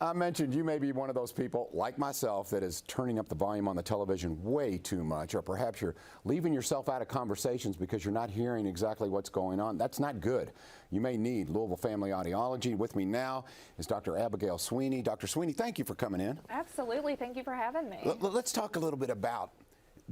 I mentioned you may be one of those people, like myself, that is turning up the volume on the television way too much, or perhaps you're leaving yourself out of conversations because you're not hearing exactly what's going on. That's not good. You may need Louisville Family Audiology. With me now is Dr. Abigail Sweeney. Dr. Sweeney, thank you for coming in. Absolutely. Thank you for having me. Let's talk a little bit about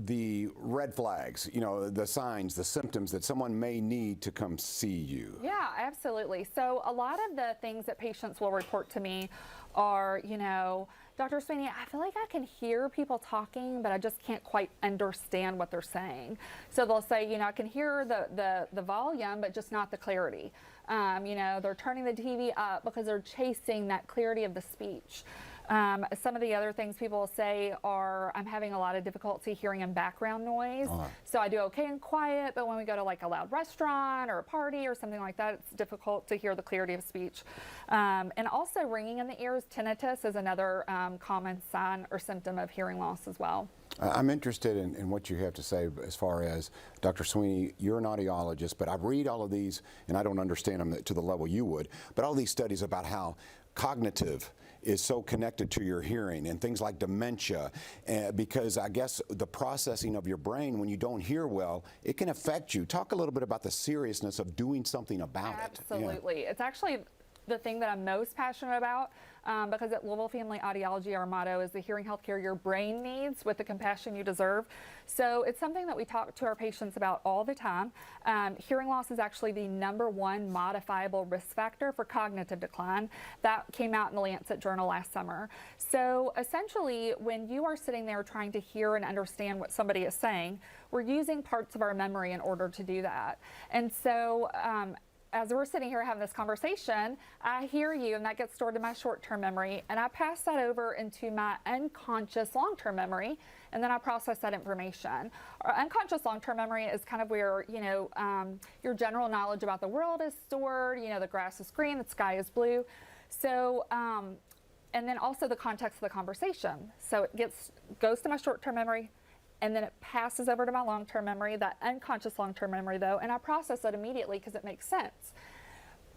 the red flags, you know, the signs, the symptoms that someone may need to come see you. Yeah, absolutely. So a lot of the things that patients will report to me are, you know, Dr. Sweeney, I feel like I can hear people talking, but I just can't quite understand what they're saying. So they'll say, you know, I can hear the volume, but just not the clarity. You know, they're turning the TV up because they're chasing that clarity of the speech. Some of the other things people will say are, I'm having a lot of difficulty hearing in background noise. So I do okay and quiet, but when we go to like a loud restaurant or a party or something like that, it's difficult to hear the clarity of speech. And also ringing in the ears, tinnitus is another common sign or symptom of hearing loss as well. I'm interested in what you have to say as far as, Dr. Sweeney, you're an audiologist, but I read all of these, and I don't understand them to the level you would, but all these studies about how cognitive is so connected to your hearing and things like dementia, because I guess the processing of your brain when you don't hear well, it can affect you. Talk a little bit about the seriousness of doing something about it. Absolutely. Yeah. It's actually the thing that I'm most passionate about, because at Louisville Family Audiology, our motto is the hearing healthcare your brain needs with the compassion you deserve. So it's something that we talk to our patients about all the time. Hearing loss is actually the #1 modifiable risk factor for cognitive decline. That came out in the Lancet Journal last summer. So essentially, when you are sitting there trying to hear and understand what somebody is saying, we're using parts of our memory in order to do that. And so, as we're sitting here having this conversation, I hear you, and that gets stored in my short-term memory, and I pass that over into my unconscious long-term memory, and then I process that information. Our unconscious long-term memory is kind of where, you know, your general knowledge about the world is stored. You know, the grass is green, the sky is blue. So, and then also the context of the conversation. So it goes to my short-term memory, and then it passes over to my long-term memory, that unconscious long-term memory though, and I process it immediately because it makes sense.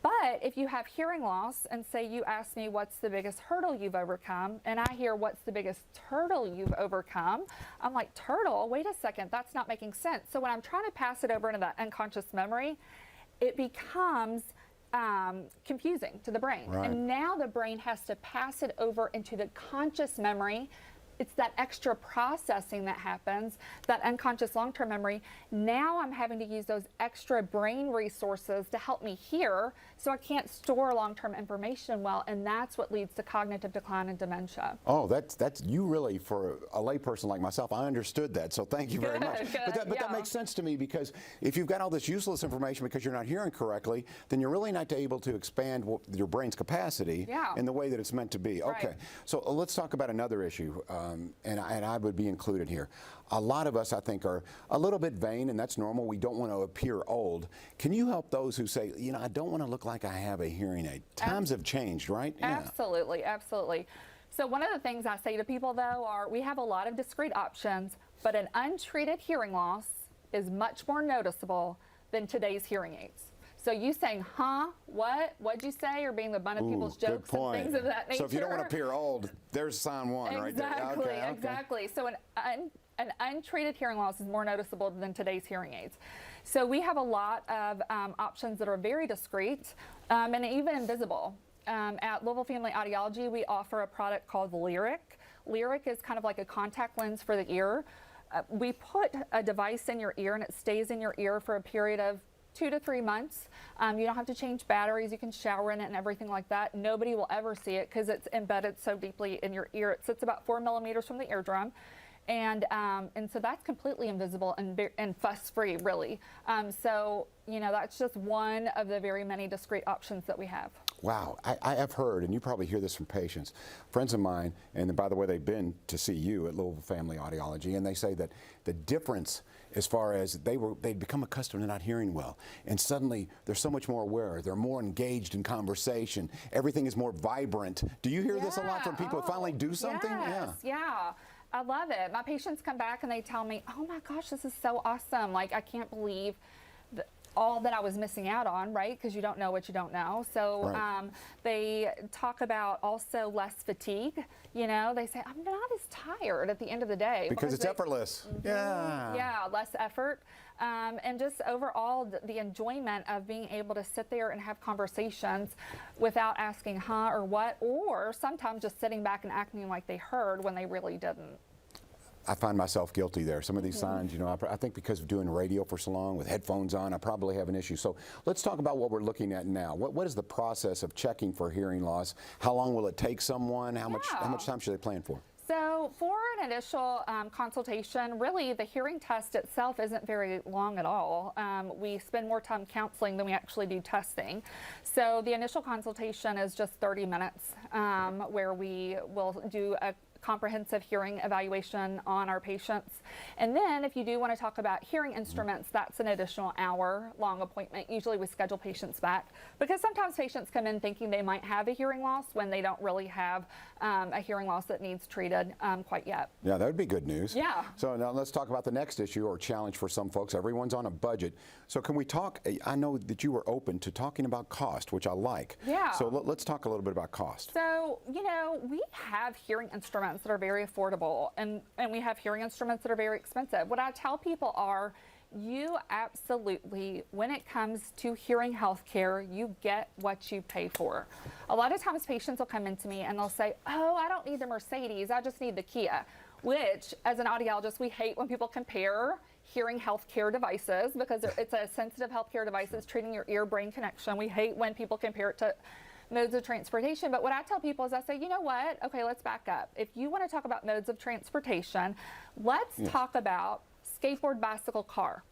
But if you have hearing loss, and say you ask me what's the biggest hurdle you've overcome, and I hear what's the biggest turtle you've overcome, I'm like, turtle? Wait a second, that's not making sense. So when I'm trying to pass it over into that unconscious memory, it becomes confusing to the brain. Right. And now the brain has to pass it over into the conscious memory. It's that extra processing that happens, that unconscious long-term memory. Now I'm having to use those extra brain resources to help me hear, so I can't store long-term information well, and that's what leads to cognitive decline and dementia. Oh, that's you really, for a layperson like myself, I understood that, so thank you very much. But that makes sense to me, because if you've got all this useless information because you're not hearing correctly, then you're really not able to expand your brain's capacity in the way that it's meant to be. Okay, right. So let's talk about another issue. And I would be included here. A lot of us, I think, are a little bit vain, and that's normal. We don't want to appear old. Can you help those who say, you know, I don't want to look like I have a hearing aid? Times have changed, right? Absolutely, absolutely. So one of the things I say to people, though, are we have a lot of discrete options, but an untreated hearing loss is much more noticeable than today's hearing aids. So you saying, huh, what'd you say, or being the butt of people's jokes and things of that nature. So if you don't want to appear old, there's sign one right there. Exactly, exactly. So an untreated hearing loss is more noticeable than today's hearing aids. So we have a lot of options that are very discreet and even invisible. At Louisville Family Audiology, we offer a product called Lyric. Lyric is kind of like a contact lens for the ear. We put a device in your ear, and it stays in your ear for a period of 2 to 3 months. You don't have to change batteries. You can shower in it and everything like that. Nobody will ever see it because it's embedded so deeply in your ear. It sits about 4 millimeters from the eardrum. And so that's completely invisible and fuss-free, really. So, you know, that's just one of the very many discrete options that we have. Wow, I have heard, and you probably hear this from patients, friends of mine, and by the way, they've been to see you at Louisville Family Audiology, and they say that the difference as far as they'd become accustomed to not hearing well, and suddenly they're so much more aware, they're more engaged in conversation, everything is more vibrant. Do you hear this a lot from people who finally do something? Yes, yeah. I love it. My patients come back and they tell me, oh my gosh, this is so awesome. Like, I can't believe all that I was missing out on, right? Because you don't know what you don't know. So Right. they talk about also less fatigue. You know, they say, I'm not as tired at the end of the day. Because it's effortless. Yeah. Yeah, less effort. And just overall, the enjoyment of being able to sit there and have conversations without asking huh or what, or sometimes just sitting back and acting like they heard when they really didn't. I find myself guilty there. Some of these signs, you know, I think because of doing radio for so long with headphones on, I probably have an issue. So let's talk about what we're looking at now. What is the process of checking for hearing loss? How long will it take someone? How much time should they plan for? So for an initial consultation, really the hearing test itself isn't very long at all. We spend more time counseling than we actually do testing. So the initial consultation is just 30 minutes where we will do a comprehensive hearing evaluation on our patients. And then if you do want to talk about hearing instruments, that's an additional hour-long appointment. Usually we schedule patients back because sometimes patients come in thinking they might have a hearing loss when they don't really have a hearing loss that needs treated quite yet. Yeah, that would be good news. Yeah. So now let's talk about the next issue or challenge for some folks. Everyone's on a budget. So can we talk, I know that you were open to talking about cost, which I like. Yeah. So let's talk a little bit about cost. So, you know, we have hearing instruments that are very affordable and we have hearing instruments that are very expensive. What I tell people are, you absolutely, when it comes to hearing health care, you get what you pay for. A lot of times patients will come into me and they'll say, oh, I don't need the Mercedes, I just need the Kia, which as an audiologist, we hate when people compare hearing health care devices because it's a sensitive health care device that's treating your ear-brain connection. We hate when people compare it to modes of transportation. But what I tell people is I say, you know what? Okay, let's back up. If you want to talk about modes of transportation, let's talk about skateboard, bicycle, car.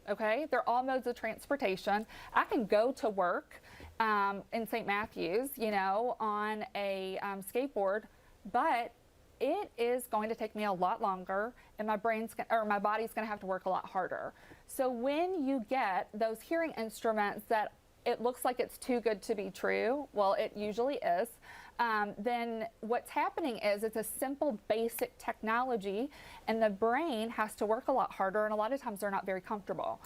Okay, they're all modes of transportation. I can go to work in St. Matthews, you know, on a skateboard, but it is going to take me a lot longer, and my body's going to have to work a lot harder. So when you get those hearing instruments that it looks like it's too good to be true, well, it usually is, then what's happening is it's a simple basic technology and the brain has to work a lot harder, and a lot of times they're not very comfortable.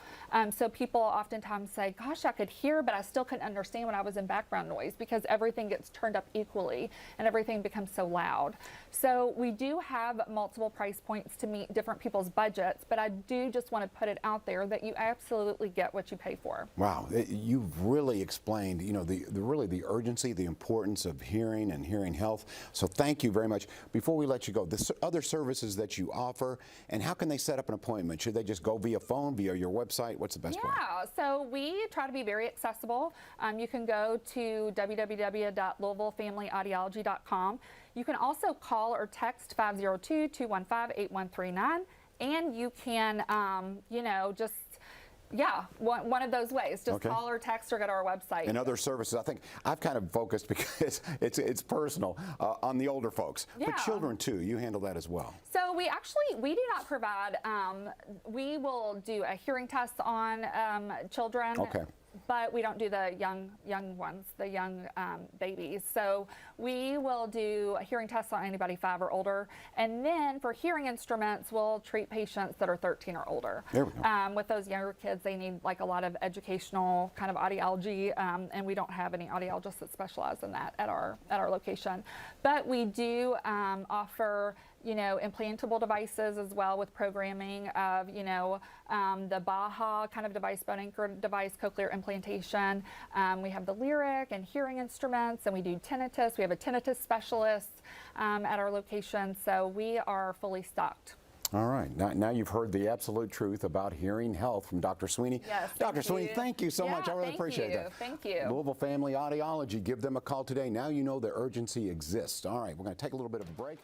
So people oftentimes say, gosh, I could hear, but I still couldn't understand when I was in background noise because everything gets turned up equally and everything becomes so loud. So we do have multiple price points to meet different people's budgets, but I do just want to put it out there that you absolutely get what you pay for. Wow, you've really explained, you know, the urgency, the importance of hearing and hearing health. So thank you very much. Before we let you go, the other services that you offer, and how can they set up an appointment? Should they just go via phone, via your website? What's the best way? Yeah, so we try to be very accessible. You can go to www.louisvillefamilyaudiology.com. You can also call or text 502-215-8139, and you can, you know, just one of those ways. Just call or text or go to our website. And other services, I think I've kind of focused because it's personal on the older folks, but children too. You handle that as well. So we do not provide. We will do a hearing test on children. Okay. But we don't do the young ones, the young babies. So we will do a hearing test on anybody 5 or older. And then for hearing instruments, we'll treat patients that are 13 or older. There we go. With those younger kids, they need like a lot of educational kind of audiology, and we don't have any audiologists that specialize in that at our location. But we do offer, you know, implantable devices as well with programming of, you know, the Baha kind of device, bone anchor device, cochlear implantation. We have the lyric and hearing instruments, and we do tinnitus. We have a tinnitus specialist at our location, so we are fully stocked. All right. Now you've heard the absolute truth about hearing health from Dr. Sweeney. Yes, Dr. Sweeney, thank you so much. I really appreciate that. Thank you. Louisville Family Audiology. Give them a call today. Now you know the urgency exists. All right. We're going to take a little bit of a break.